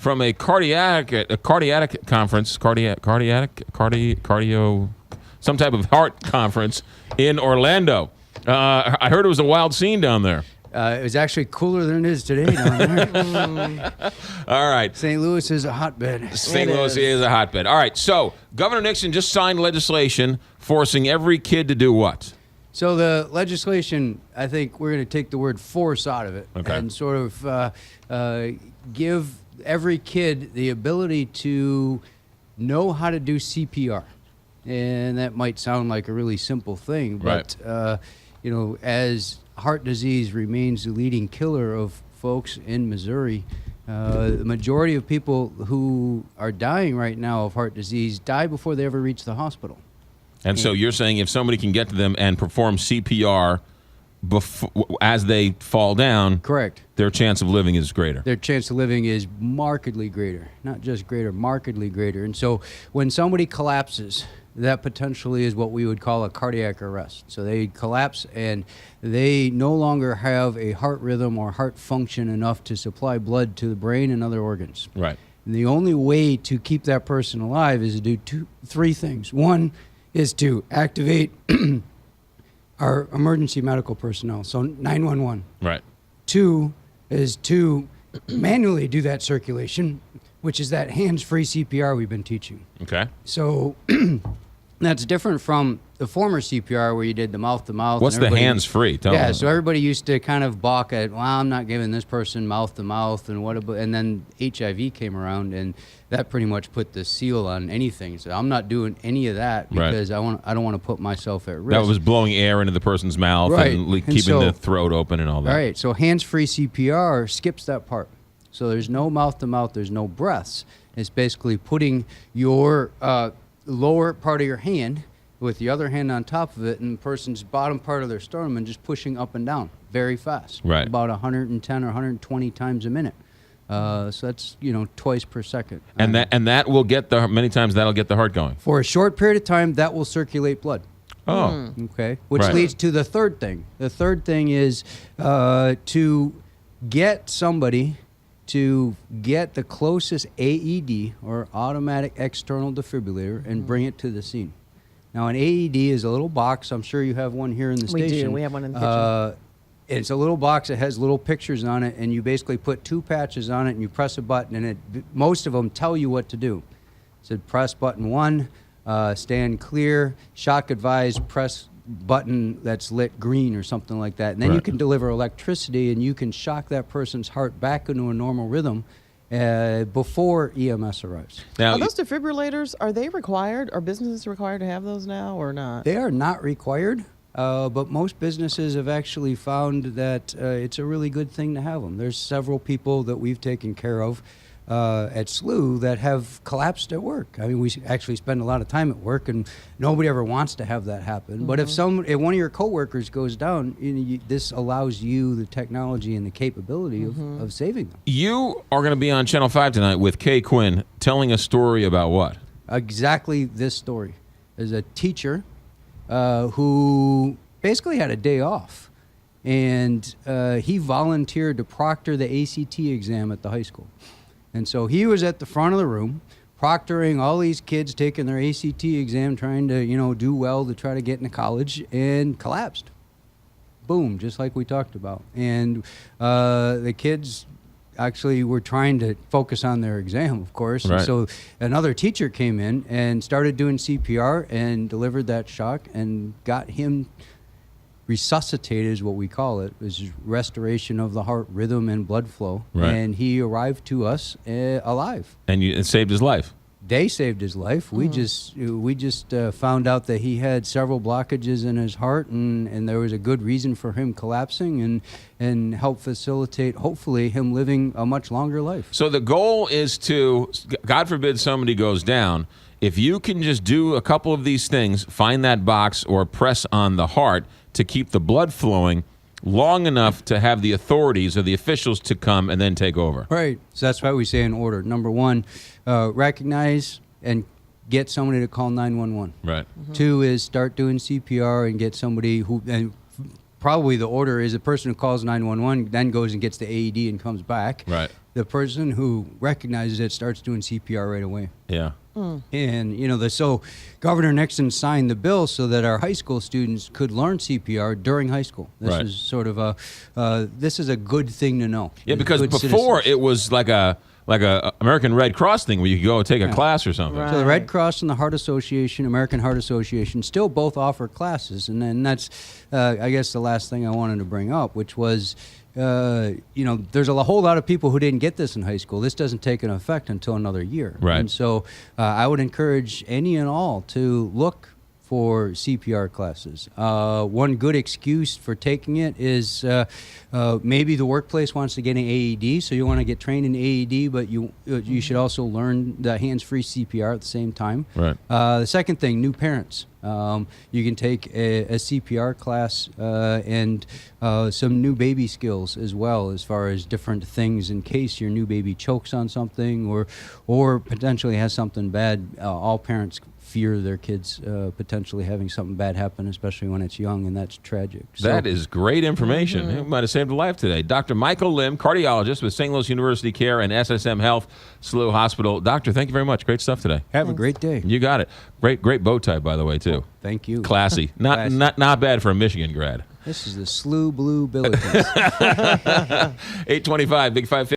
from a cardiac conference, cardio, some type of heart conference in Orlando. I heard it was a wild scene down there. It was actually cooler than it is today down there. All right. St. Louis is a hotbed. St. Louis is a hotbed. All right. So Governor Nixon just signed legislation forcing every kid to do what? So the legislation, I think we're going to take the word force out of it and sort of give every kid the ability to know how to do CPR. And that might sound like a really simple thing, but as heart disease remains the leading killer of folks in Missouri, the majority of people who are dying right now of heart disease die before they ever reach the hospital. And so you're saying if somebody can get to them and perform CPR as they fall down, correct, their chance of living is greater. Their chance of living is markedly greater, not just greater, markedly greater. And so when somebody collapses, that potentially is what we would call a cardiac arrest. So they collapse and they no longer have a heart rhythm or heart function enough to supply blood to the brain and other organs. Right. And the only way to keep that person alive is to do three things. One is to activate our emergency medical personnel, so 911. Right. Two is to manually do that circulation, which is that hands-free CPR we've been teaching. Okay. So that's different from the former CPR where you did the mouth-to-mouth. What's the hands-free? Yeah, so everybody used to kind of balk at, well, I'm not giving this person mouth-to-mouth, and then HIV came around, and that pretty much put the seal on anything. So I'm not doing any of that because I don't want to put myself at risk. That was blowing air into the person's mouth and keeping the throat open and all that. All right, so hands-free CPR skips that part. So there's no mouth-to-mouth, there's no breaths. It's basically putting your lower part of your hand with the other hand on top of it and the person's bottom part of their sternum and just pushing up and down very fast, right? About 110 or 120 times a minute. So that's twice per second. And that will get many times that'll get the heart going. For a short period of time, that will circulate blood. Oh, okay. Which leads to the third thing. The third thing is to get somebody to get the closest AED or automatic external defibrillator and bring it to the scene. Now, an AED is a little box. I'm sure you have one here in the station. We do. We have one in the kitchen. It's a little box that has little pictures on it, and you basically put two patches on it, and you press a button, and most of them tell you what to do. So press button 1, stand clear, shock advised, press button that's lit green or something like that. And then you can deliver electricity, and you can shock that person's heart back into a normal rhythm before EMS arrives. Now, are those defibrillators, are they required? Are businesses required to have those now or not? They are not required, but most businesses have actually found that it's a really good thing to have them. There's several people that we've taken care of at SLU that have collapsed at work. I mean, we actually spend a lot of time at work, and nobody ever wants to have that happen. Mm-hmm. But if one of your coworkers goes down, this allows you the technology and the capability of saving them. You are going to be on Channel 5 tonight with Kay Quinn telling a story about what? Exactly this story. There's a teacher who basically had a day off, and he volunteered to proctor the ACT exam at the high school. And so he was at the front of the room, proctoring all these kids taking their ACT exam, trying to, do well to try to get into college, and collapsed. Boom, just like we talked about. And the kids actually were trying to focus on their exam, of course. Right. And so another teacher came in and started doing CPR and delivered that shock and got him resuscitated, is what we call it, is restoration of the heart rhythm and blood flow. Right. And he arrived to us alive. And it saved his life. They saved his life. We just found out that he had several blockages in his heart, and there was a good reason for him collapsing, and help facilitate, hopefully, him living a much longer life. So the goal is to, God forbid somebody goes down, if you can just do a couple of these things, find that box or press on the heart to keep the blood flowing long enough to have the authorities or the officials to come and then take over. Right. So that's why we say in order. Number one, recognize and get somebody to call 911. Right. Mm-hmm. 2 is start doing CPR and get somebody who, and probably the order is the person who calls 911 then goes and gets the AED and comes back. Right. the person who recognizes it starts doing CPR right away. Yeah. And so Governor Nixon signed the bill so that our high school students could learn CPR during high school. This Right. is sort of this is a good thing to know. Yeah, because Good before citizens. it was like a American Red Cross thing where you could go and take a class or something. Right. So the Red Cross and the Heart Association, American Heart Association, still both offer classes, and then that's, I guess, the last thing I wanted to bring up, which was, there's a whole lot of people who didn't get this in high school. This doesn't take an effect until another year, Right. And so I would encourage any and all to look for CPR classes. One good excuse for taking it is maybe the workplace wants to get an AED, so you want to get trained in AED, but you should also learn the hands-free CPR at the same time. Right. The second thing, new parents. You can take a CPR class and some new baby skills as well, as far as different things in case your new baby chokes on something or potentially has something bad. All parents fear their kids potentially having something bad happen, especially when it's young, and that's tragic. So, That is great information. It might have saved a life today. Dr. Michael Lim, cardiologist with St. Louis University Care and SSM Health SLU Hospital. Doctor, thank you very much. Great stuff today. have a great day. You got it. Great bow tie, by the way, too. Thank you. Classy. Classy. Not bad for a Michigan grad. This is the SLU Blue Billikens. 825, Big 550.